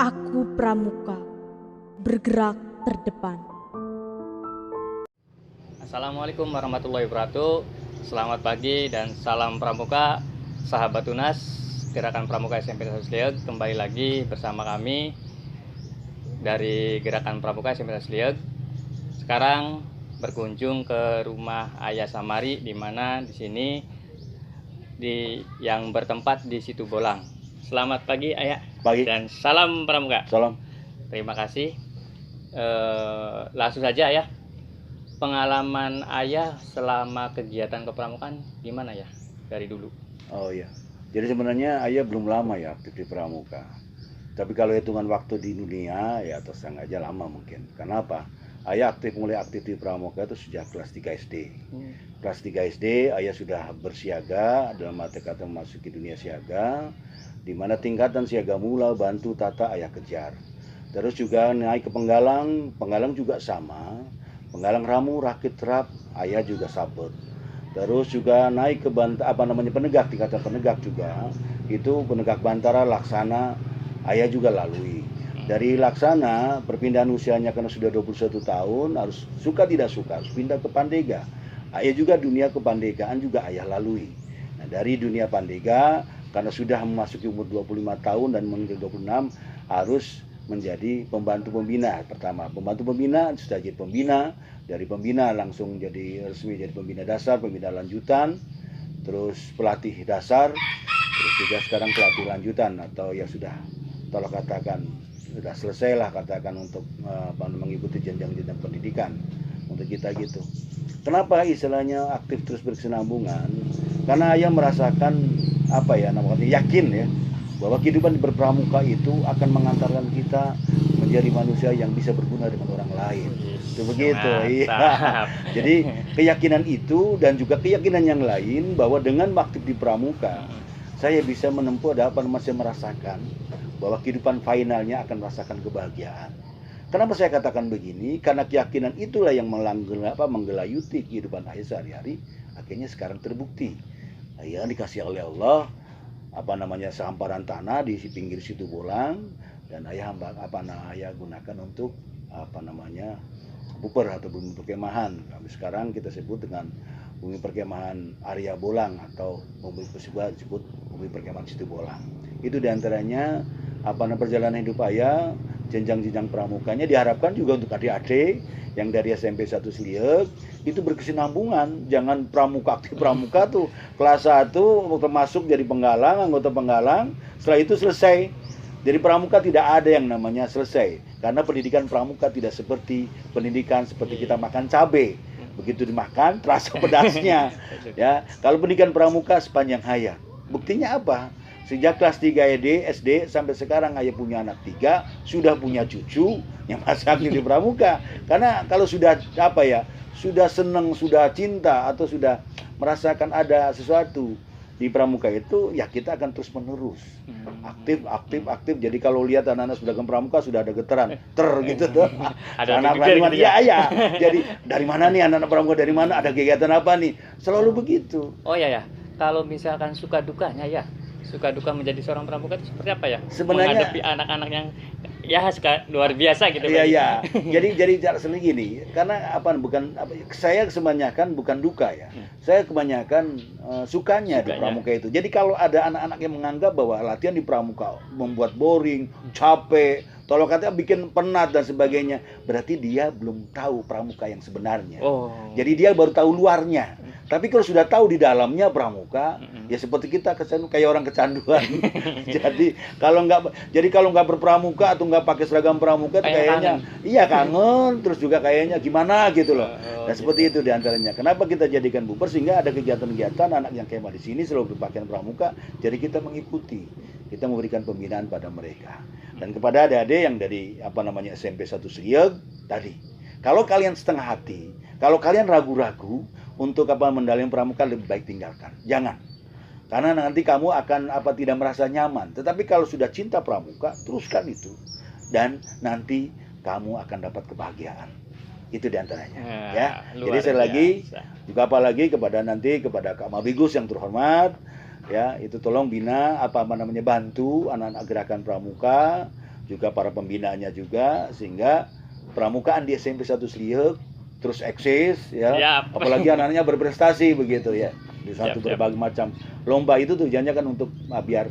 Aku Pramuka, bergerak terdepan. Assalamualaikum warahmatullahi wabarakatuh. Selamat pagi dan salam Pramuka, sahabat Tunas, Gerakan Pramuka SMP 1 Slieg. Kembali lagi bersama kami dari Gerakan Pramuka SMP 1 Slieg. Sekarang berkunjung ke rumah Ayah Samari, di mana di sini yang bertempat di Situ Bolang. Selamat pagi Ayah. Pagi. Dan salam Pramuka. Salam. Terima kasih. Langsung saja Ayah. Pengalaman Ayah selama kegiatan kepramukaan gimana ya dari dulu? Oh iya. Jadi sebenarnya Ayah belum lama ya aktif di Pramuka. Tapi kalau hitungan waktu di dunia ya terus aja lama mungkin. Kenapa? Ayah mulai aktif di Pramuka itu sejak kelas 3 SD. Kelas 3 SD Ayah sudah bersiaga, dalam arti kata memasuki dunia siaga, di mana tingkatan siaga mula, bantu, tata Ayah kejar. Terus juga naik ke Penggalang, Penggalang juga sama. Penggalang ramu, rakit, terap, Ayah juga sabut. Terus juga naik ke penegak, tingkatan penegak juga. Itu penegak Bantara, Laksana, Ayah juga lalui. Dari Laksana, perpindahan usianya karena sudah 21 tahun, harus suka tidak suka, harus pindah ke Pandega. Ayah juga dunia kepandegaan juga Ayah lalui. Nah, dari dunia Pandega, karena sudah memasuki umur 25 tahun dan menginjil 26, harus menjadi pembantu pembina. Pertama, pembantu pembina, sudah jadi pembina. Dari pembina langsung jadi resmi jadi pembina dasar, pembina lanjutan, terus pelatih dasar, terus juga sekarang pelatih lanjutan, atau ya sudah, tolong katakan, sudah selesai lah katakan untuk mengikuti jenjang-jenjang pendidikan untuk kita gitu. Kenapa istilahnya aktif terus berkesinambungan? Karena Ayah merasakan namanya yakin ya bahwa kehidupan berpramuka itu akan mengantarkan kita menjadi manusia yang bisa berguna dengan orang lain. Itu begitu. Iya. Jadi keyakinan itu dan juga keyakinan yang lain bahwa dengan aktif di pramuka saya bisa menempuh masih merasakan bahwa kehidupan finalnya akan merasakan kebahagiaan. Kenapa saya katakan begini? Karena keyakinan itulah yang menggelayuti kehidupan Ayah sehari-hari. Akhirnya sekarang terbukti. Ayah dikasih oleh Allah sehamparan tanah di pinggir Situ Bolang, dan Ayah gunakan untuk buper atau bumi perkemahan. Kami sekarang kita sebut dengan bumi perkemahan Arya Bolang atau disebut bumi perkemahan Situ Bolang. Itu diantaranya perjalanan hidup Ayah, jenjang-jenjang pramukanya diharapkan juga untuk adik-adik yang dari SMP 1 Slieg itu berkesinambungan. Jangan aktif pramuka tuh kelas 1 termasuk jadi penggalang, anggota penggalang, setelah itu selesai. Jadi pramuka tidak ada yang namanya selesai, karena pendidikan pramuka tidak seperti pendidikan seperti kita makan cabai. Begitu dimakan terasa pedasnya. Ya, kalau pendidikan pramuka sepanjang hayat. Buktinya apa? Sejak kelas 3 SD sampai sekarang Ayah punya anak 3, sudah punya cucu yang masih aktif di pramuka. Karena kalau sudah sudah senang, sudah cinta atau sudah merasakan ada sesuatu di pramuka itu, ya kita akan terus menerus aktif. Jadi kalau lihat anak-anak sudah ke pramuka sudah ada getaran gitu tuh. Ada anak pramuka gitu ya. Jadi dari mana nih anak-anak pramuka, dari mana, ada kegiatan apa nih? Selalu begitu. Oh ya. Kalau misalkan suka dukanya ya, suka duka menjadi seorang pramuka itu seperti apa ya? Sebenarnya menghadapi anak-anak yang luar biasa gitu. Iya. Jadi sendiri gini, karena saya kebanyakan bukan duka ya. Saya kebanyakan sukanya di pramuka itu. Jadi kalau ada anak-anak yang menganggap bahwa latihan di pramuka membuat boring, capek, tolong katanya bikin penat dan sebagainya, berarti dia belum tahu pramuka yang sebenarnya. Jadi dia baru tahu luarnya. Tapi kalau sudah tahu di dalamnya pramuka, ya seperti kita kayak orang kecanduan. Jadi kalau nggak berpramuka atau nggak pakai seragam pramuka, kayaknya kangen, terus juga kayaknya gimana gitu loh. Nah seperti itu diantaranya. Kenapa kita jadikan buper, sehingga ada kegiatan-kegiatan anak yang kemah di sini selalu berpakaian pramuka. Jadi kita mengikuti, kita memberikan pembinaan pada mereka. Dan kepada adik-adik yang dari SMP 1 Slieg tadi, kalau kalian setengah hati, kalau kalian ragu-ragu untuk mendalami pramuka, lebih baik tinggalkan. Jangan. Karena nanti kamu akan tidak merasa nyaman. Tetapi kalau sudah cinta pramuka, teruskan itu. Dan nanti kamu akan dapat kebahagiaan. Itu diantaranya. Ya. Jadi sekali lagi, juga apalagi kepada Kak Mabigus yang terhormat, ya, itu tolong bina bantu anak-anak gerakan pramuka juga para pembinaannya juga, sehingga pramukaan di SMP 1 Sliek terus eksis ya. Siap. Apalagi anak-anaknya berprestasi begitu ya. Di satu Siap. berbagai macam lomba itu tujuannya kan untuk biar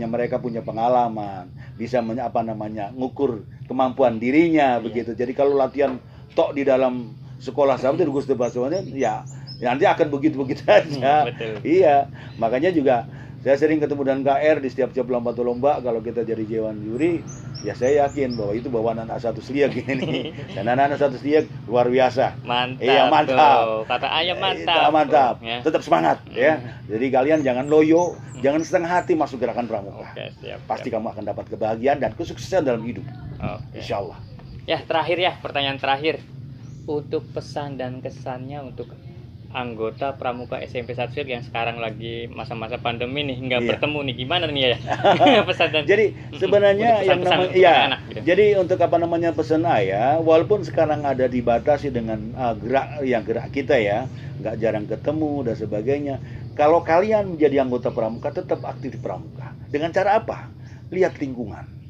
mereka punya pengalaman, bisa ngukur kemampuan dirinya begitu. Jadi kalau latihan tok di dalam sekolah sahabat itu Gus Baswanya ya nanti akan begitu-begitu aja. Betul. Iya, makanya juga saya sering ketemu dengan KR di setiap lomba kalau kita jadi Dewan Juri, ya saya yakin bahwa itu bawaan anak 1 Sliek ini. Dan anak-anak 1 Sliek luar biasa. Mantap. Iya, mantap. Tuh. Kata ayah mantap. Mantap. Ya. Tetap semangat ya. Jadi kalian jangan loyo, jangan setengah hati masuk gerakan pramuka. Oke, siap. Pasti kamu akan dapat kebahagiaan dan kesuksesan dalam hidup. Oke. Insya Allah. Ya, terakhir ya, pertanyaan terakhir. Untuk pesan dan kesannya untuk anggota Pramuka SMP 1 Sliek yang sekarang lagi masa-masa pandemi nih, nggak Iya. bertemu nih, gimana nih ya? Pesan dan Jadi sebenarnya untuk yang pesan-pesan namanya untuk anak-anak gitu. Jadi untuk pesan ayah, walaupun sekarang ada dibatasi dengan gerak kita ya, nggak jarang ketemu dan sebagainya. Kalau kalian menjadi anggota pramuka, tetap aktif di pramuka. Dengan cara apa? Lihat lingkungan.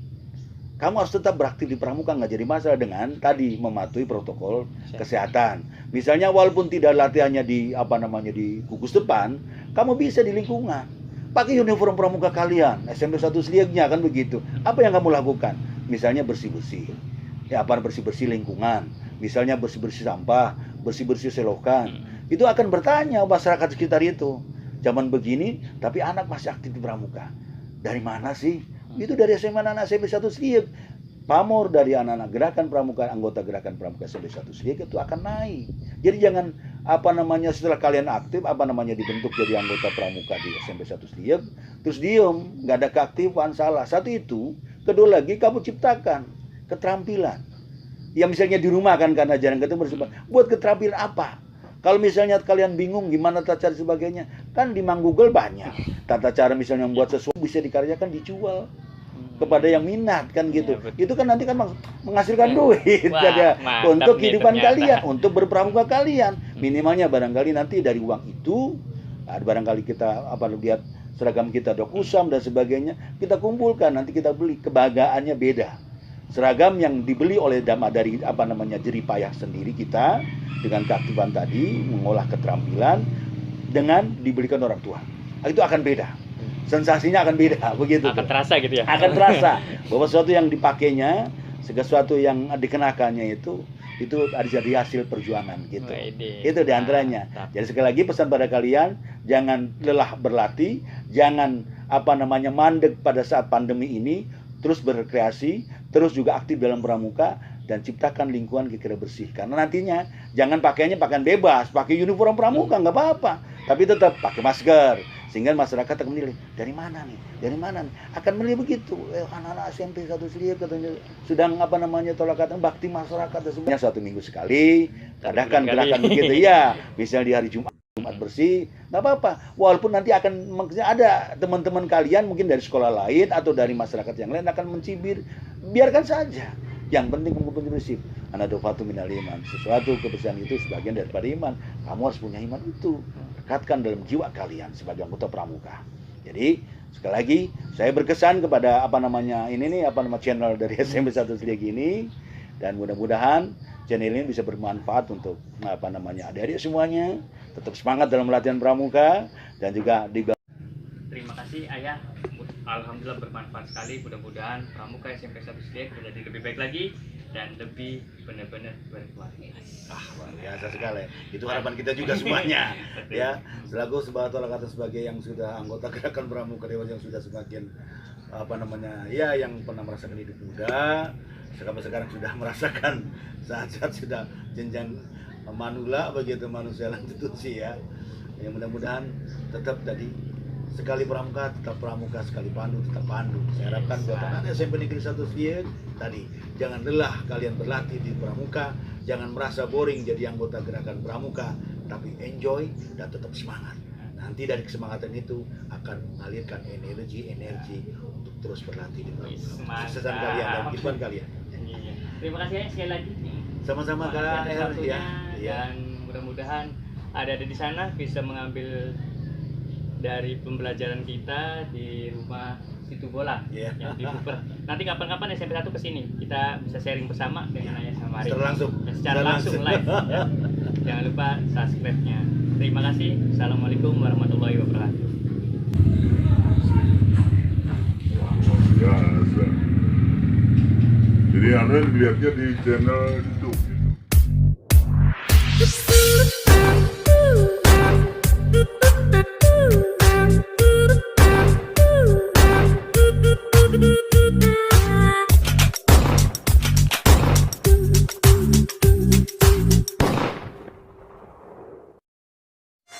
Kamu harus tetap beraktif di pramuka, nggak jadi masalah dengan tadi mematuhi protokol kesehatan. Misalnya walaupun tidak latihannya di di gugus depan, kamu bisa di lingkungan. Pakai uniform pramuka kalian, SMP 1 Slieknya kan begitu. Apa yang kamu lakukan? Misalnya bersih-bersih. Ya, bersih-bersih lingkungan. Misalnya bersih-bersih sampah, bersih-bersih selokan. Itu akan bertanya masyarakat sekitar itu. Zaman begini, tapi anak masih aktif di pramuka. Dari mana sih? Itu dari SMA anak SMP 1 Sliek. Pamor dari anak-anak gerakan pramuka, anggota gerakan pramuka SMP 1 Sliek itu akan naik. Jadi jangan setelah kalian aktif dibentuk jadi anggota pramuka di SMP 1 Sliek, terus diem, nggak ada keaktifan, salah. Satu itu, kedua lagi kamu ciptakan keterampilan. Ya misalnya di rumah kan karena jarang ketemu, buat keterampilan apa? Kalau misalnya kalian bingung gimana tata cara sebagainya, kan di Google banyak tata cara misalnya membuat sesuatu bisa dikaryakan, dijual kepada yang minat kan gitu. Ya, itu kan nanti kan menghasilkan duit. Wah, jadi untuk kehidupan kalian, ternyata. untuk berpramuka kalian. Minimalnya barangkali nanti dari uang itu barangkali kita lihat seragam kita Dokusam dan sebagainya, kita kumpulkan, nanti kita beli, kebanggaannya beda. Seragam yang dibeli oleh dari jerih payah sendiri kita dengan keaktifan tadi mengolah keterampilan dengan dibelikan orang tua. Itu akan beda. Sensasinya akan beda, begitu. Akan terasa gitu ya. Akan terasa bahwa sesuatu yang dipakainya, sesuatu yang dikenakannya itu jadi hasil perjuangan gitu. Itu diantaranya. Jadi sekali lagi pesan pada kalian, jangan lelah berlatih, jangan mandek pada saat pandemi ini, terus berrekreasi, terus juga aktif dalam pramuka dan ciptakan lingkungan kira-kira bersih. Karena nantinya jangan pakaian bebas, pakai uniform pramuka nggak apa-apa, tapi tetap pakai masker. Sehingga masyarakat akan menilai, dari mana nih, akan menilai begitu. Anak-anak SMP 1 Sliek katanya sedang tolak bakti masyarakat dan semuanya. Suatu minggu sekali, adakan gerakan begitu ya. Misalnya di hari Jumat bersih, nggak apa-apa. Walaupun nanti akan ada teman-teman kalian mungkin dari sekolah lain atau dari masyarakat yang lain akan mencibir, biarkan saja. Yang penting kamu punya prinsip, anadofatu minal iman. Sesuatu kebersihan itu sebagian daripada iman. Kamu harus punya iman itu. Rekatkan dalam jiwa kalian sebagai anggota pramuka. Jadi sekali lagi saya berkesan kepada channel dari SMP 1 Sliek ini, dan mudah-mudahan channel ini bisa bermanfaat untuk adik-adik semuanya. Tetap semangat dalam latihan pramuka dan juga Terima kasih ayah. Alhamdulillah bermanfaat sekali. Mudah-mudahan pramuka SMP 1 Sliek menjadi lebih baik lagi dan lebih benar-benar berkualitas. Luar biasa sekali. Itu harapan kita juga semuanya. Ya, selaku sebagai yang sudah anggota gerakan pramuka Dewan yang sudah semakin yang pernah merasakan hidup muda, sampai sekarang sudah merasakan saat-saat sudah jenjang manula begitu, manusia institusi ya. Yang mudah-mudahan tetap tadi sekali pramuka tetap pramuka, sekali pandu tetap pandu. Saya harapkan buat anak SMP Negeri 1 Sliek tadi, jangan lelah kalian berlatih di pramuka, jangan merasa boring jadi anggota gerakan pramuka, tapi enjoy dan tetap semangat. Nanti dari kesemangatan itu akan mengalirkan energi untuk terus berlatih di pramuka. Kesuksesan kalian dan kehidupan kalian. Terima kasih ya sekali lagi. Sama-sama Kak ya. Dan mudah-mudahan ada di sana bisa mengambil dari pembelajaran kita di rumah situ bola Iya. yang di Cooper. Nanti kapan-kapan SMP 1 ke sini kita bisa sharing bersama dengan Ayah sama Ari. Secara langsung. Secara langsung live. Ya. Jangan lupa subscribe-nya. Terima kasih. Assalamualaikum warahmatullahi wabarakatuh. Biasa. Jadi Anda lihatnya di channel YouTube.